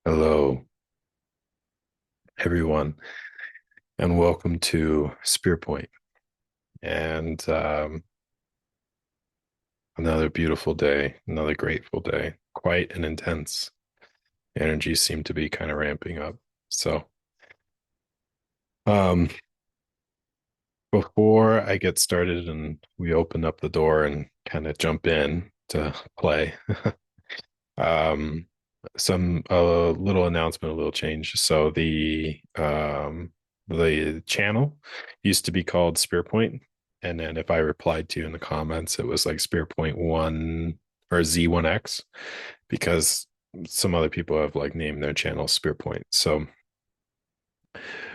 Hello, everyone, and welcome to Spear Point. And another beautiful day, another grateful day. Quite an intense energy seem to be kind of ramping up. So, um, before I get started and we open up the door and kind of jump in to play, um, some a little announcement, a little change. So the channel used to be called Spearpoint, and then if I replied to you in the comments, it was like Spearpoint One or Z1X because some other people have like named their channel Spearpoint. So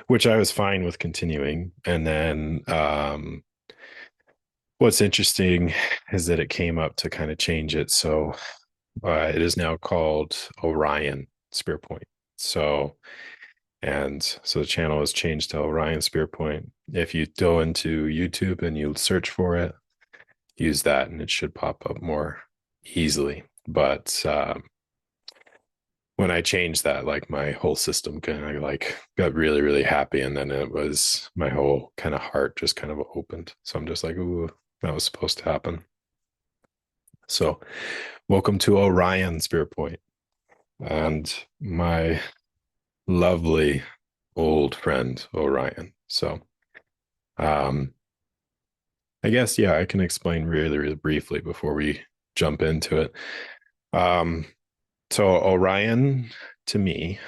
which I was fine with continuing. And then what's interesting is that it came up to kind of change it. So it is now called Orion Spearpoint. So, and so the channel has changed to Orion Spearpoint. If you go into YouTube and you search for it, use that and it should pop up more easily. But when I changed that, like my whole system kind of like got really, really happy. And then it was my whole kind of heart just kind of opened. So I'm just like, ooh, that was supposed to happen. So welcome to Orion Spearpoint. And my lovely old friend Orion. So, um, I guess yeah, I can explain really, really briefly before we jump into it. Um, so Orion, to me,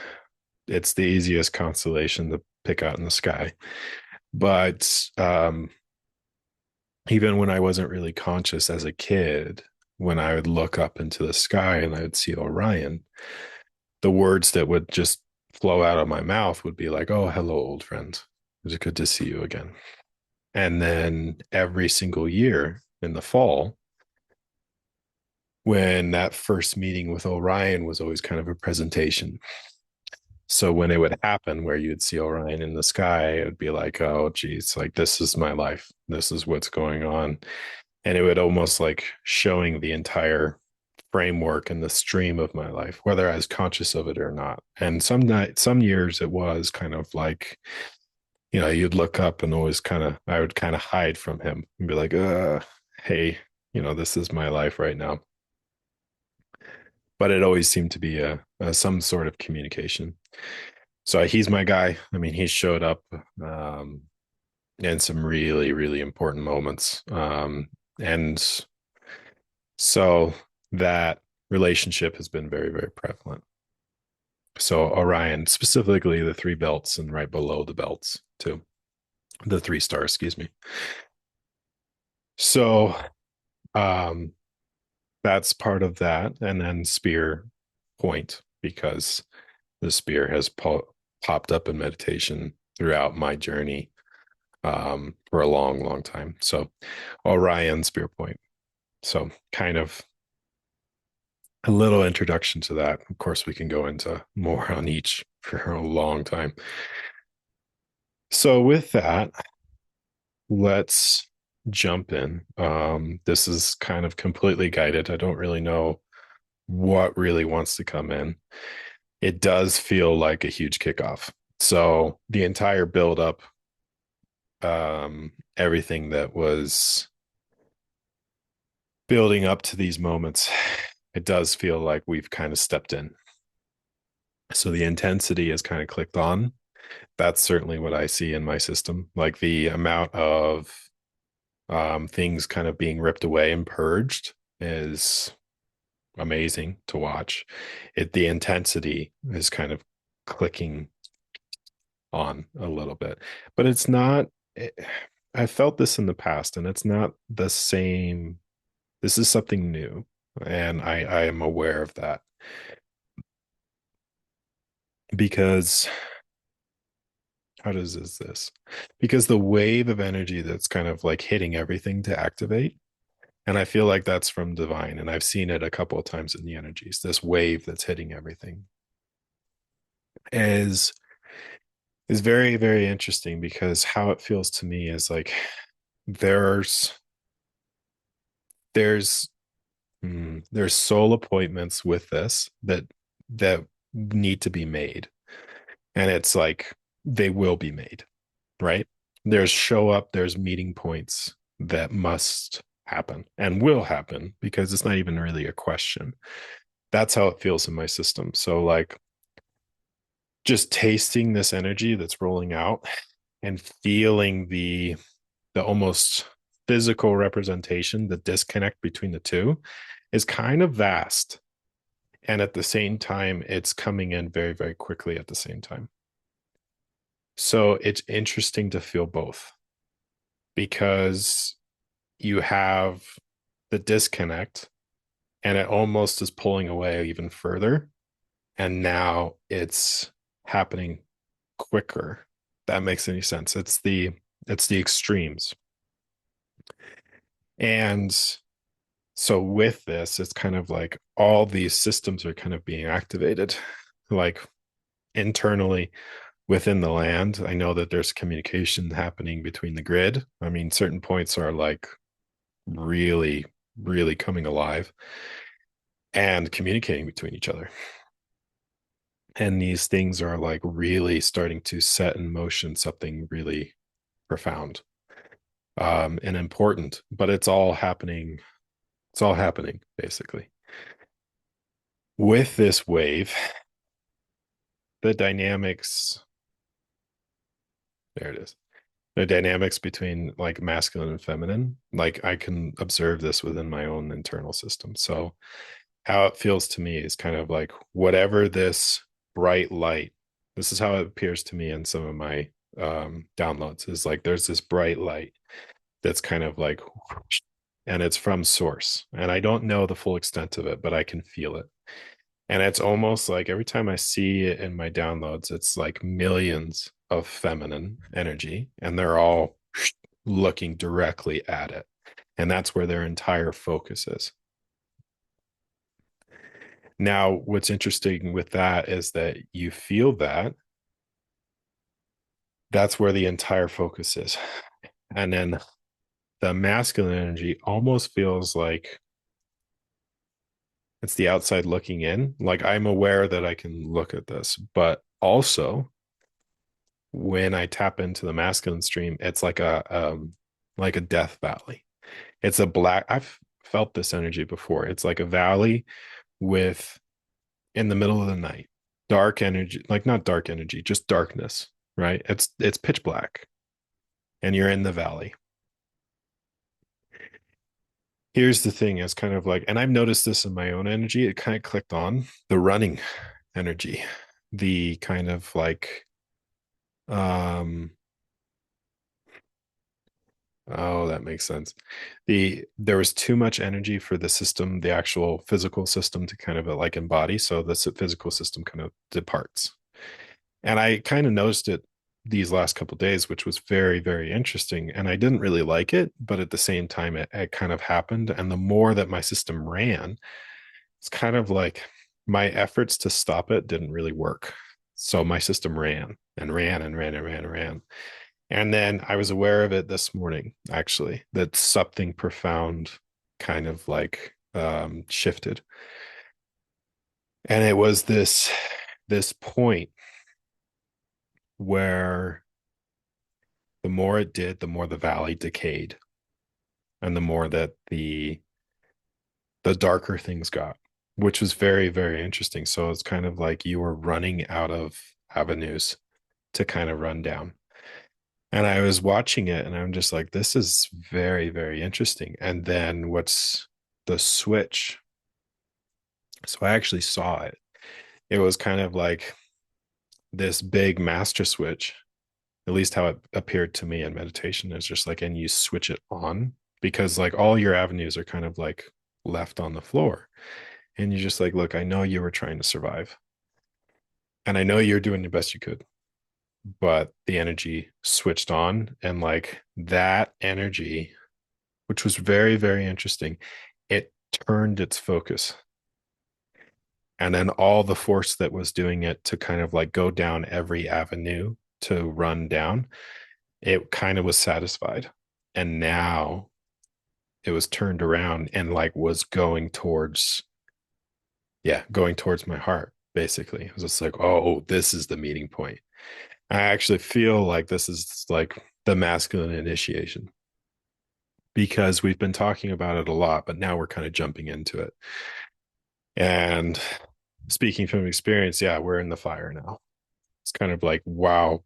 it's the easiest constellation to pick out in the sky. But even when I wasn't really conscious as a kid, when I would look up into the sky and I would see Orion, the words that would just flow out of my mouth would be like, "Oh, hello, old friend. It's good to see you again." And then every single year in the fall, when that first meeting with Orion was always kind of a presentation. So when it would happen where you'd see Orion in the sky, it would be like, oh, geez, like this is my life. This is what's going on. And it would almost like showing the entire framework and the stream of my life, whether I was conscious of it or not. And some years it was kind of like, you'd look up and always I would kind of hide from him and be like, hey, this is my life right now. But it always seemed to be some sort of communication. So he's my guy. I mean, he showed up in some really, really important moments. And so that relationship has been very, very prevalent. So Orion, specifically the three belts and right below the belts too, the three stars, excuse me. So um, that's part of that. And then spear point, because the spear has popped up in meditation throughout my journey for a long, long time. So Orion spear point. So kind of a little introduction to that. Of course, we can go into more on each for a long time. So with that, let's jump in. This is kind of completely guided. I don't really know what really wants to come in. It does feel like a huge kickoff. So the entire build up, everything that was building up to these moments, it does feel like we've kind of stepped in. So the intensity is kind of clicked on. That's certainly what I see in my system. Like the amount of things kind of being ripped away and purged is amazing to watch. The intensity is kind of clicking on a little bit, but it's not. I felt this in the past, and it's not the same. This is something new, and I am aware of that because how does this? Because the wave of energy that's kind of like hitting everything to activate. And I feel like that's from divine. And I've seen it a couple of times in the energies. This wave that's hitting everything is is very, very interesting because how it feels to me is like there's there's there's soul appointments with this that need to be made. And it's like they will be made, right? There's show up, there's meeting points that must happen and will happen because it's not even really a question. That's how it feels in my system. So, like, just tasting this energy that's rolling out and feeling the almost physical representation, the disconnect between the two is kind of vast. And at the same time, it's coming in very, very quickly at the same time. So it's interesting to feel both because you have the disconnect and it almost is pulling away even further. And now it's happening quicker. That makes any sense. It's the extremes. And so with this, it's kind of like all these systems are kind of being activated, like internally within the land. I know that there's communication happening between the grid. I mean, certain points are like really, really coming alive and communicating between each other. And these things are like really starting to set in motion something really profound and important, but it's all happening basically. With this wave, the dynamics, there it is. The dynamics between like masculine and feminine, like I can observe this within my own internal system. So how it feels to me is kind of like whatever this bright light, this is how it appears to me in some of my downloads, is like there's this bright light that's kind of like, and it's from source. And I don't know the full extent of it, but I can feel it. And it's almost like every time I see it in my downloads, it's like millions of feminine energy, and they're all looking directly at it. And that's where their entire focus is. Now, what's interesting with that is that you feel that that's where the entire focus is. And then the masculine energy almost feels like it's the outside looking in. Like I'm aware that I can look at this, but also when I tap into the masculine stream, it's like a death valley. It's a black, I've felt this energy before. It's like a valley with in the middle of the night, dark energy, like not dark energy, just darkness, right? It's pitch black and you're in the valley. Here's the thing, it's kind of like, and I've noticed this in my own energy, it kind of clicked on the running energy, the kind of like um oh, that makes sense. There was too much energy for the system, the actual physical system to kind of like embody, so the physical system kind of departs. And I kind of noticed it these last couple of days, which was very, very interesting. And I didn't really like it, but at the same time, it kind of happened. And the more that my system ran, it's kind of like my efforts to stop it didn't really work. So my system ran and ran and ran and ran and ran. And then I was aware of it this morning, actually, that something profound kind of like shifted. And it was this point where the more it did, the more the valley decayed, and the more that the darker things got, which was very, very interesting. So it's kind of like you were running out of avenues to kind of run down. And I was watching it and I'm just like, this is very, very interesting. And then what's the switch? So I actually saw it. It was kind of like this big master switch, at least how it appeared to me in meditation, is just like, and you switch it on because like all your avenues are kind of like left on the floor. And you're just like, look, I know you were trying to survive. And I know you're doing the best you could, but the energy switched on. And like that energy, which was very, very interesting, it turned its focus. And then all the force that was doing it to kind of like go down every avenue to run down, it kind of was satisfied. And now it was turned around and like was going towards, yeah, going towards my heart. basically. It was just like, oh, this is the meeting point. I actually feel like this is like the masculine initiation because we've been talking about it a lot, but now we're kind of jumping into it. And speaking from experience, yeah, we're in the fire now. It's kind of like, wow,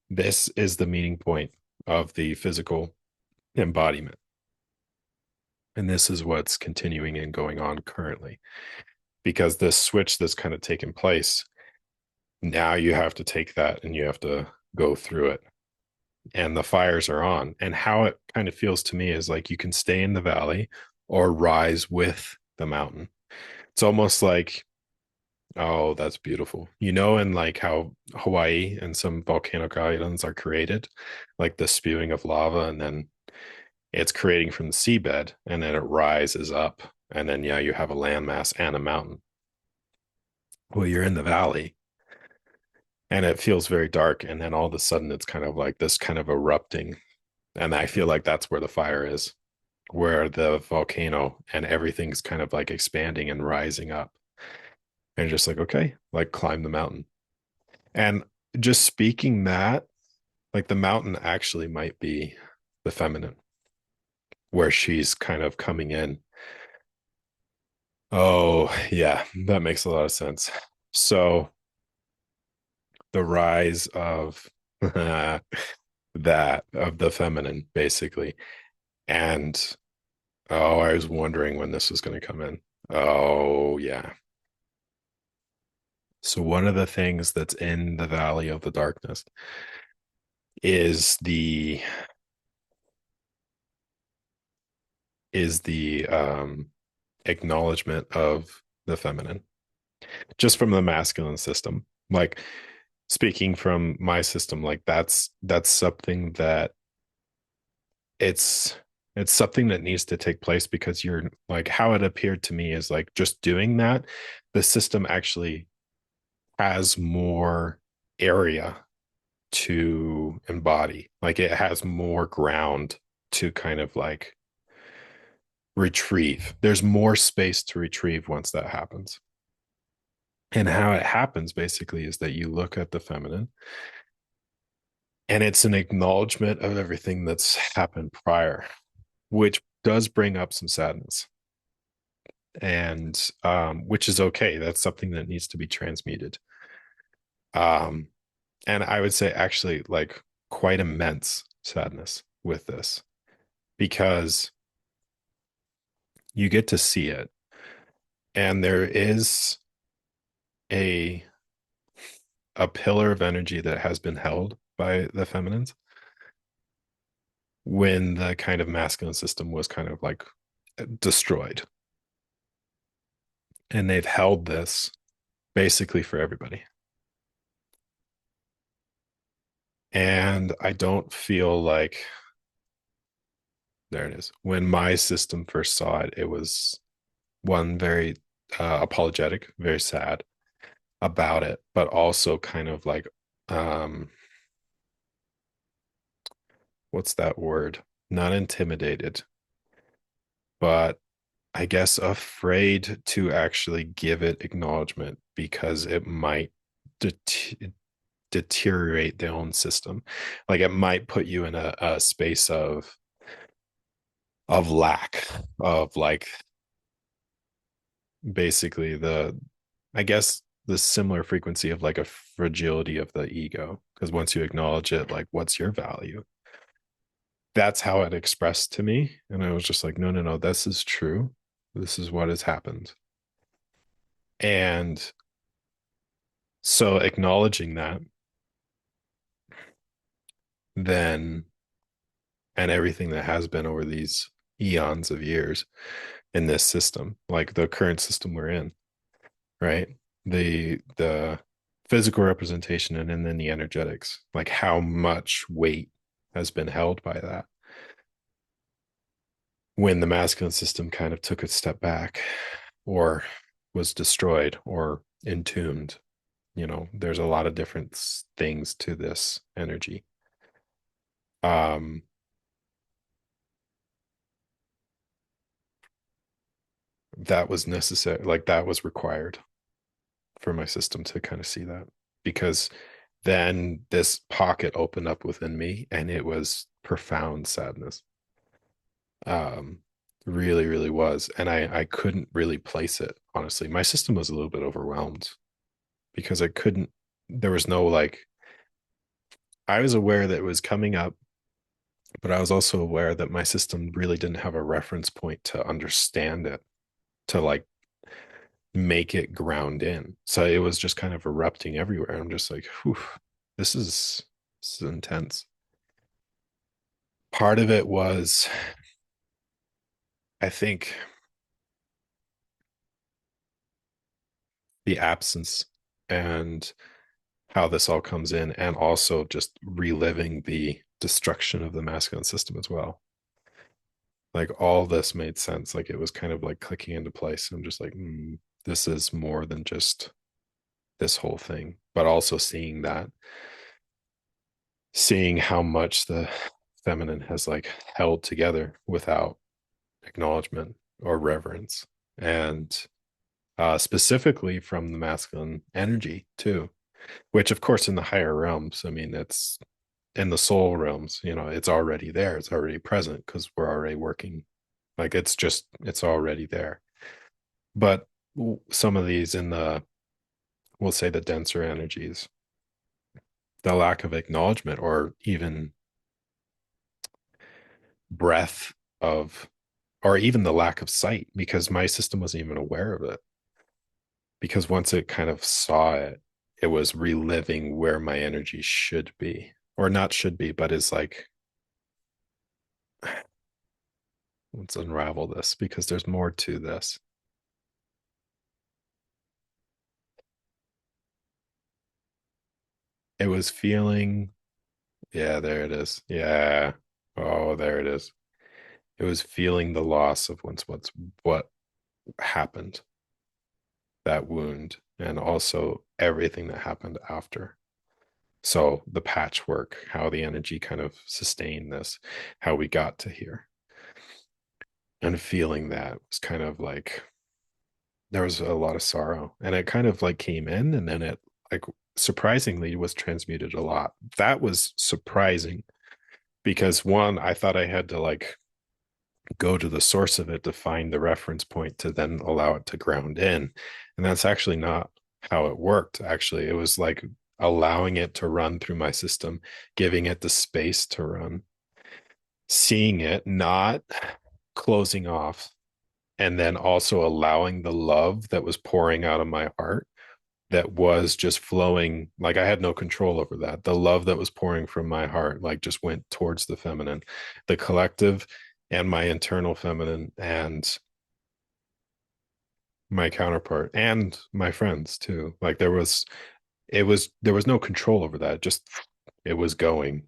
this is the meeting point of the physical embodiment. And this is what's continuing and going on currently. Because this switch that's kind of taken place, now you have to take that and you have to go through it. And the fires are on. And how it kind of feels to me is like you can stay in the valley or rise with the mountain. It's almost like, oh, that's beautiful. You know, and like how Hawaii and some volcanic islands are created, like the spewing of lava, and then it's creating from the seabed, and then it rises up. And then, yeah, you have a landmass and a mountain. Well, you're in the valley and it feels very dark. And then all of a sudden, it's kind of like this kind of erupting. And I feel like that's where the fire is, where the volcano and everything's kind of like expanding and rising up. And just like, okay, like climb the mountain. And just speaking that, like the mountain actually might be the feminine, where she's kind of coming in. Oh, yeah, that makes a lot of sense. So the rise of that, of the feminine, basically. And oh, I was wondering when this was going to come in. Oh, yeah. So one of the things that's in the valley of the darkness is the acknowledgement of the feminine, just from the masculine system. Like speaking from my system, like that's something that it's it's something that needs to take place because you're like how it appeared to me is like just doing that, the system actually has more area to embody. Like it has more ground to kind of like retrieve. There's more space to retrieve once that happens. And how it happens basically is that you look at the feminine and it's an acknowledgement of everything that's happened prior, which does bring up some sadness. And which is okay. That's something that needs to be transmuted. Um, and I would say actually like quite immense sadness with this because you get to see it and there is a a pillar of energy that has been held by the feminines when the kind of masculine system was kind of like destroyed, and they've held this basically for everybody. And I don't feel like there it is. When my system first saw it, it was one very apologetic, very sad about it, but also kind of like what's that word? Not intimidated, but I guess afraid to actually give it acknowledgement because it might det- deteriorate their own system. Like it might put you in a space of lack of like basically the I guess the similar frequency of like a fragility of the ego. Because once you acknowledge it, like what's your value? That's how it expressed to me. And I was just like, no, no, no, this is true. This is what has happened. And so acknowledging that, then, and everything that has been over these eons of years in this system, like the current system we're in, right? The physical representation and then the energetics, like how much weight has been held by that when the masculine system kind of took a step back or was destroyed or entombed. You know, there's a lot of different things to this energy. um that was necessary, like that was required. for my system to kind of see that, because then this pocket opened up within me and it was profound sadness. um Really, really was. And I couldn't really place it, honestly. My system was a little bit overwhelmed because I couldn't, there was no like, I was aware that it was coming up, but I was also aware that my system really didn't have a reference point to understand it, to like make it ground in. So it was just kind of erupting everywhere. I'm just like, whew, this is intense. Part of it was, I think, the absence and how this all comes in, and also just reliving the destruction of the masculine system as well. Like all this made sense. Like it was kind of like clicking into place. I'm just like, this is more than just this whole thing, but also seeing how much the feminine has like held together without acknowledgement or reverence. And specifically from the masculine energy too, which of course in the higher realms, I mean, it's in the soul realms, it's already there, it's already present because we're already working. Like it's already there. But some of these in the, we'll say the denser energies, the lack of acknowledgement or even breath of, or even the lack of sight, because my system wasn't even aware of it. Because once it kind of saw it, it was reliving where my energy should be, or not should be, but is like, let's unravel this because there's more to this. It was feeling, yeah, there it is. Yeah. Oh, there it is. It was feeling the loss of what happened, that wound, and also everything that happened after. So the patchwork, how the energy kind of sustained this, how we got to here. And feeling that was kind of like, there was a lot of sorrow, and it kind of like came in, and then it like surprisingly was transmuted a lot. That was surprising because one, I thought I had to like go to the source of it to find the reference point to then allow it to ground in. And that's actually not how it worked. Actually, it was like allowing it to run through my system, giving it the space to run, seeing it, not closing off, and then also allowing the love that was pouring out of my heart, that was just flowing. Like I had no control over that. The love that was pouring from my heart like just went towards the feminine, the collective, and my internal feminine, and my counterpart and my friends too. Like there was no control over that. Just it was going.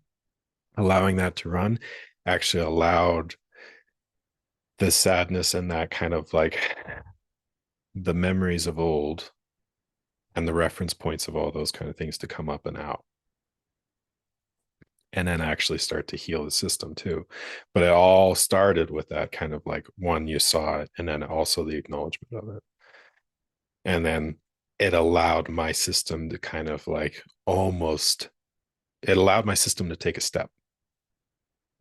Allowing that to run actually allowed the sadness and that kind of like the memories of old and the reference points of all those kind of things to come up and out, and then actually start to heal the system too. But it all started with that kind of like, one, you saw it, and then also the acknowledgement of it. And then it allowed my system to kind of like almost, it allowed my system to take a step.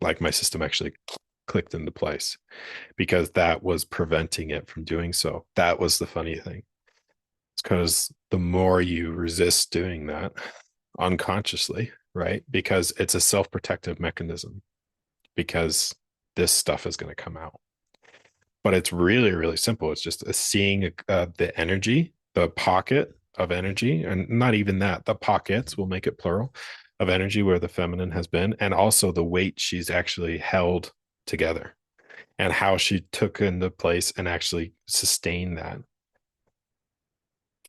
Like my system actually clicked into place because that was preventing it from doing so. That was the funny thing. It's because the more you resist doing that unconsciously, right? Because it's a self protective mechanism, because this stuff is going to come out. But it's really, really simple. It's just seeing the energy, the pocket of energy, and not even that, the pockets, will make it plural, of energy where the feminine has been, and also the weight she's actually held together, and how she took into place and actually sustained that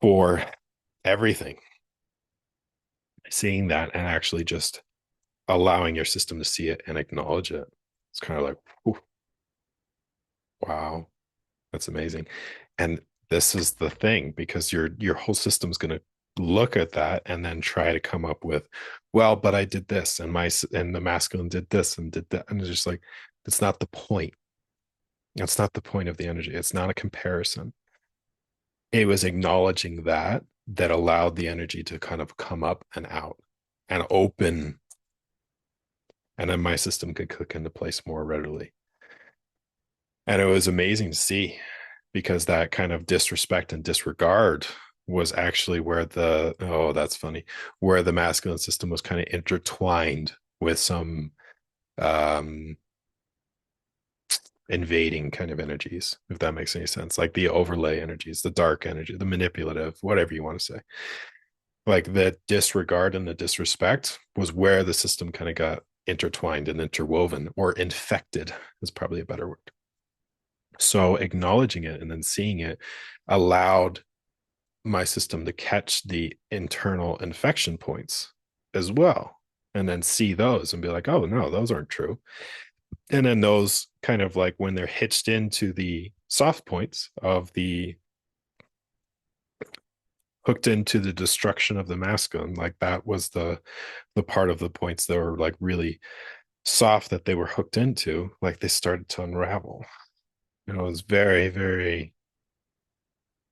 for everything. Seeing that and actually just allowing your system to see it and acknowledge it. It's kind of like, wow, that's amazing. And this is the thing, because your whole system's going to look at that and then try to come up with, well, but I did this, and the masculine did this and did that, and it's just like, that's not the point. That's not the point of the energy. It's not a comparison. It was acknowledging that that allowed the energy to kind of come up and out and open, and then my system could click into place more readily. And it was amazing to see, because that kind of disrespect and disregard was actually where the, oh, that's funny, where the masculine system was kind of intertwined with some um invading kind of energies, if that makes any sense, like the overlay energies, the dark energy, the manipulative, whatever you want to say. Like the disregard and the disrespect was where the system kind of got intertwined and interwoven, or infected is probably a better word. So acknowledging it and then seeing it allowed my system to catch the internal infection points as well, and then see those and be like, oh no, those aren't true. And then those kind of like when they're hitched into the soft points of the, hooked into the destruction of the masculine, like that was the part of the points that were like really soft that they were hooked into, like they started to unravel. You know, it was very, very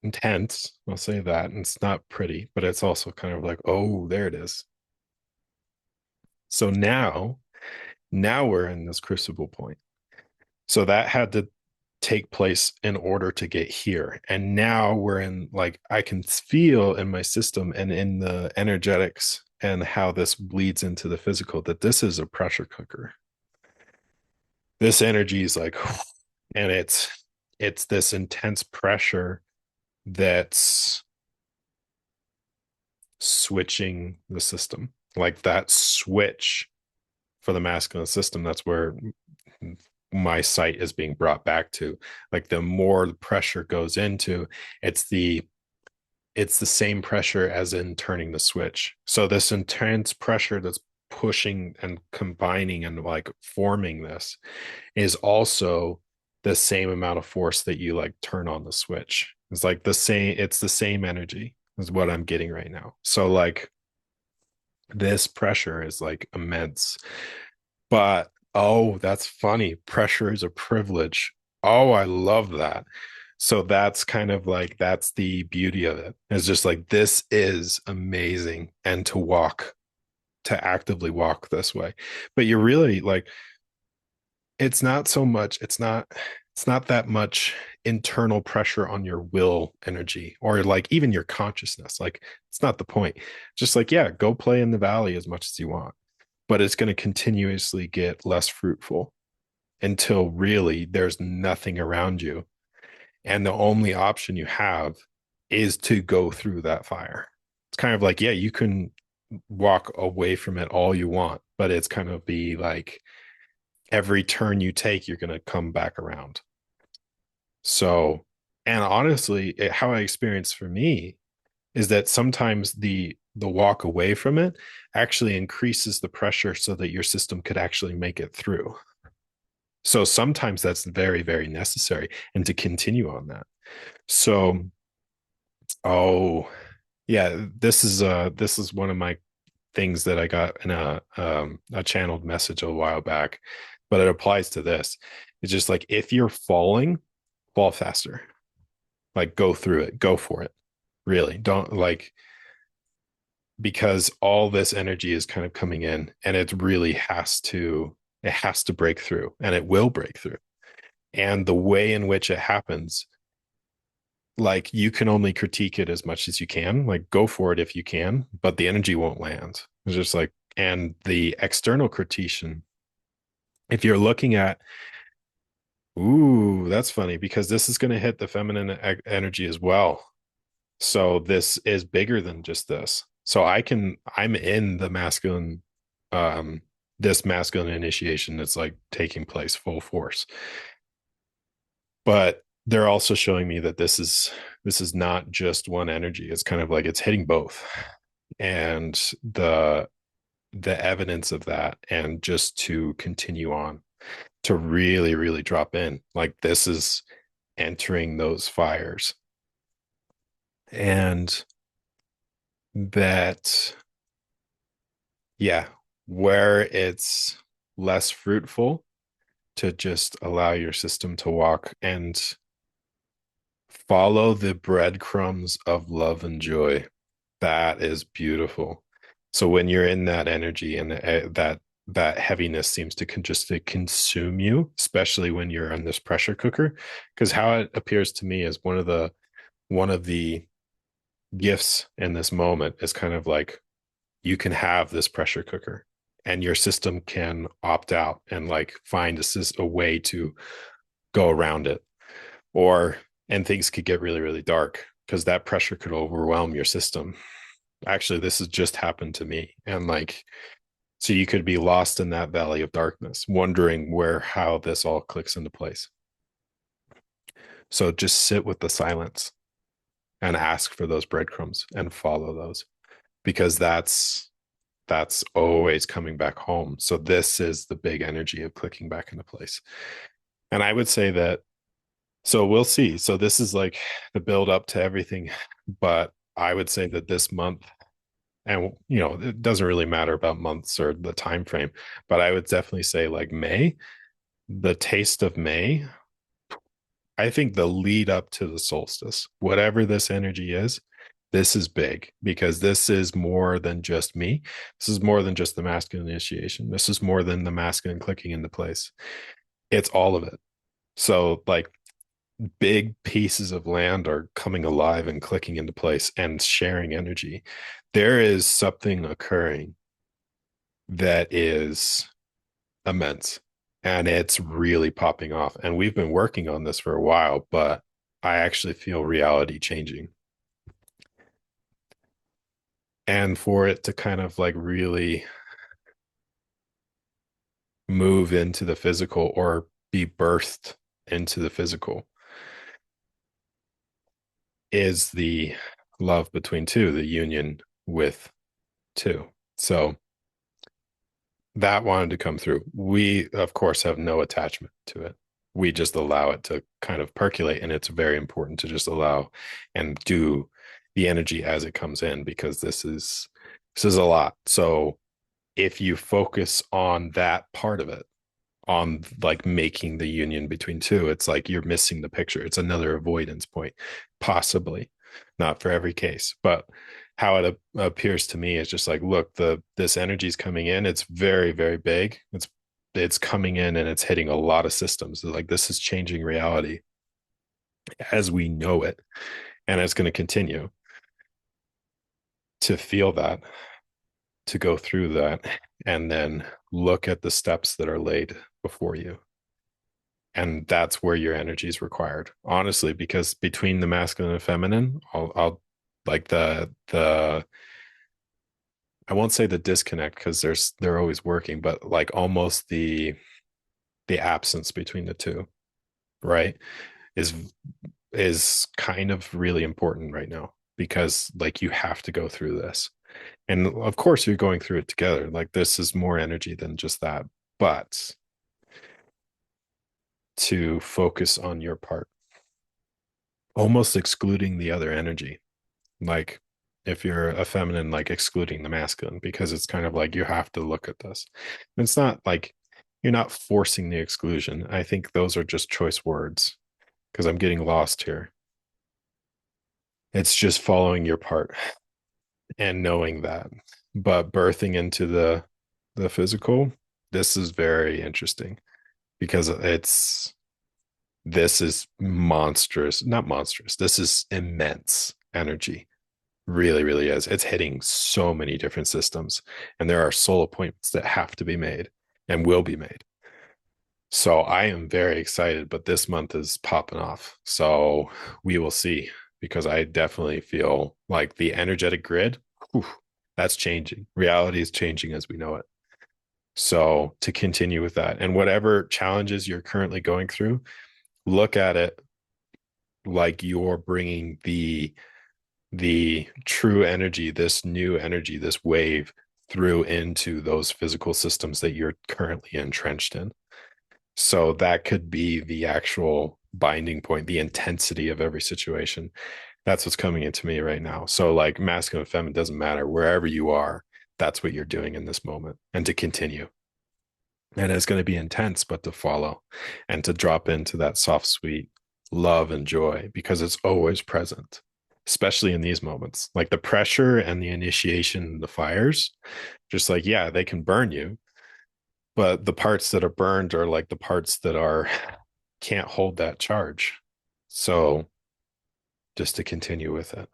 intense, I'll say that. And it's not pretty, but it's also kind of like, oh, there it is. So now we're in this crucible point. So that had to take place in order to get here. And now we're in, like, I can feel in my system and in the energetics and how this bleeds into the physical that this is a pressure cooker. This energy is like, and it's this intense pressure that's switching the system. Like that switch for the masculine system, that's where my sight is being brought back to. Like the more the pressure goes into, it's the it's the same pressure as in turning the switch. So this intense pressure that's pushing and combining and like forming this is also the same amount of force that you like turn on the switch. It's like the same, it's the same energy is what I'm getting right now. So like this pressure is like immense. But oh, that's funny. Pressure is a privilege. Oh, I love that. So that's kind of like, that's the beauty of it. It's just like, this is amazing. And to walk, to actively walk this way. But you're really like, it's not so much, it's not that much internal pressure on your will energy or like even your consciousness. Like, it's not the point. Just like, yeah, go play in the valley as much as you want, but it's going to continuously get less fruitful until really there's nothing around you. And the only option you have is to go through that fire. It's kind of like, yeah, you can walk away from it all you want, but it's kind of be like every turn you take, you're going to come back around. So, and honestly, how I experience for me is that sometimes the walk away from it actually increases the pressure so that your system could actually make it through. So sometimes that's very, very necessary, and to continue on that. So, oh yeah, this is one of my things that I got in a channeled message a while back, but it applies to this. It's just like, if you're falling, fall faster. Like go through it, go for it. Really, don't like, because all this energy is kind of coming in, and it really has to break through, and it will break through. And the way in which it happens, like you can only critique it as much as you can, like go for it if you can, but the energy won't land. It's just like, and the external critiquing, if you're looking at, ooh, that's funny, because this is going to hit the feminine energy as well. So this is bigger than just this. So I'm in the masculine, um, this masculine initiation that's like taking place full force. But they're also showing me that this is not just one energy. It's kind of like it's hitting both. And the evidence of that, and just to continue on, to really, really drop in. Like this is entering those fires. And that, yeah, where it's less fruitful, to just allow your system to walk and follow the breadcrumbs of love and joy. That is beautiful. So when you're in that energy and that heaviness seems to just to consume you, especially when you're in this pressure cooker, because how it appears to me is one of the gifts in this moment is kind of like you can have this pressure cooker and your system can opt out and like find a way to go around it, or and things could get really really dark because that pressure could overwhelm your system. Actually, this has just happened to me, and like, so you could be lost in that valley of darkness wondering where how this all clicks into place. So just sit with the silence and ask for those breadcrumbs and follow those, because that's always coming back home. So this is the big energy of clicking back into place. And I would say that, so we'll see. So this is like the build up to everything, but I would say that this month, and it doesn't really matter about months or the time frame, but I would definitely say like May, the taste of May. I think the lead up to the solstice, whatever this energy is, this is big because this is more than just me. This is more than just the masculine initiation. This is more than the masculine clicking into place. It's all of it. So, like, big pieces of land are coming alive and clicking into place and sharing energy. There is something occurring that is immense and it's really popping off. And we've been working on this for a while, but I actually feel reality changing. And for it to kind of like really move into the physical or be birthed into the physical is the love between two, the union with two. So that wanted to come through. We, of course, have no attachment to it. We just allow it to kind of percolate. And it's very important to just allow and do the energy as it comes in, because this is a lot. So if you focus on that part of it, on like making the union between two, it's like you're missing the picture. It's another avoidance point, possibly, not for every case, but how it appears to me is just like, look, this energy is coming in. It's very very big. It's coming in and it's hitting a lot of systems. Like, this is changing reality as we know it, and it's going to continue to feel that, to go through that, and then look at the steps that are laid before you. And that's where your energy is required, honestly, because between the masculine and feminine, I'll like the I won't say the disconnect because they're always working, but like almost the absence between the two, right, is is kind of really important right now, because like you have to go through this. And of course you're going through it together. Like, this is more energy than just that. But to focus on your part, almost excluding the other energy. Like, if you're a feminine, like excluding the masculine, because it's kind of like you have to look at this. And it's not like you're not forcing the exclusion. I think those are just choice words, because I'm getting lost here. It's just following your part and knowing that. But birthing into the physical, this is very interesting, because this is monstrous, not monstrous. This is immense energy. Really, really is. It's hitting so many different systems, and there are soul appointments that have to be made and will be made. So I am very excited, but this month is popping off. So we will see, because I definitely feel like the energetic grid, whew, that's changing. Reality is changing as we know it. So to continue with that, and whatever challenges you're currently going through, look at it like you're bringing the true energy, this new energy, this wave through into those physical systems that you're currently entrenched in. So that could be the actual binding point, the intensity of every situation. That's what's coming into me right now. So like, masculine and feminine doesn't matter. Wherever you are, that's what you're doing in this moment, and to continue. And it's going to be intense, but to follow and to drop into that soft, sweet love and joy, because it's always present. especially in these moments. Like the pressure and the initiation, the fires, just like, yeah, they can burn you, but the parts that are burned are like the parts that are can't hold that charge. So just to continue with it.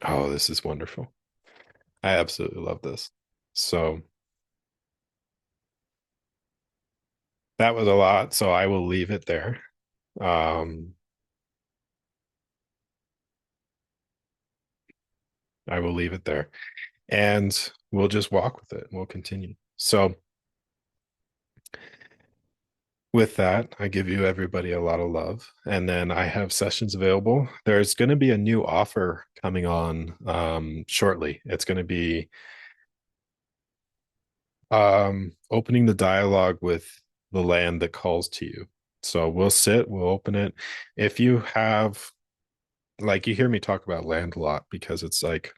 Oh, this is wonderful. I absolutely love this. So that was a lot. So I will leave it there. Um, I will leave it there and we'll just walk with it. We'll continue. So with that, I give you everybody a lot of love. And then I have sessions available. There's going to be a new offer coming on shortly. It's going to be opening the dialogue with the land that calls to you. So we'll sit, we'll open it. If you have, like, you hear me talk about land a lot because it's like,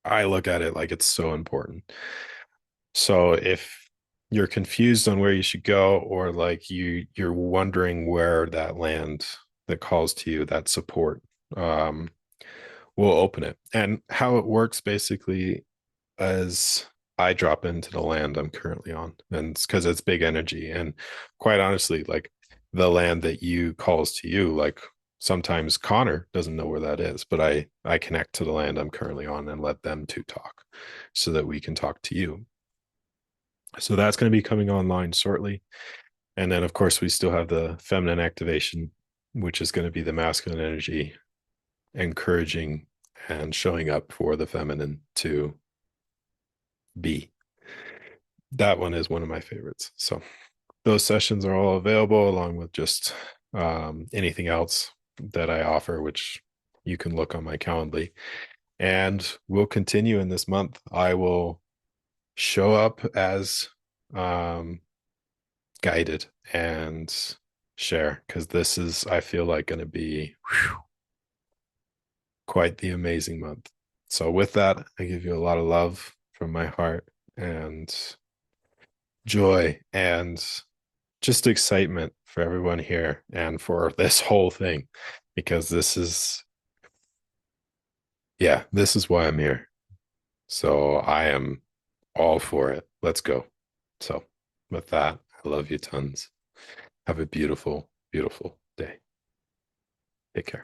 I look at it like it's so important. So if you're confused on where you should go, or like you're wondering where that land that calls to you, that support, um, we'll open it. And how it works basically as I drop into the land I'm currently on, and it's because it's big energy. And quite honestly, like the land that you calls to you, like sometimes Connor doesn't know where that is, but I connect to the land I'm currently on and let them to talk so that we can talk to you. So that's going to be coming online shortly. And then of course we still have the feminine activation, which is going to be the masculine energy encouraging and showing up for the feminine to be. That one is one of my favorites. So those sessions are all available along with just anything else that I offer, which you can look on my Calendly. And we'll continue in this month. I will show up as um, guided and share because this is, I feel like, going to be quite the amazing month. So, with that, I give you a lot of love from my heart and joy and just excitement for everyone here and for this whole thing because this is, yeah, this is why I'm here. So I am all for it. Let's go. So with that, I love you tons. Have a beautiful, beautiful day. Take care.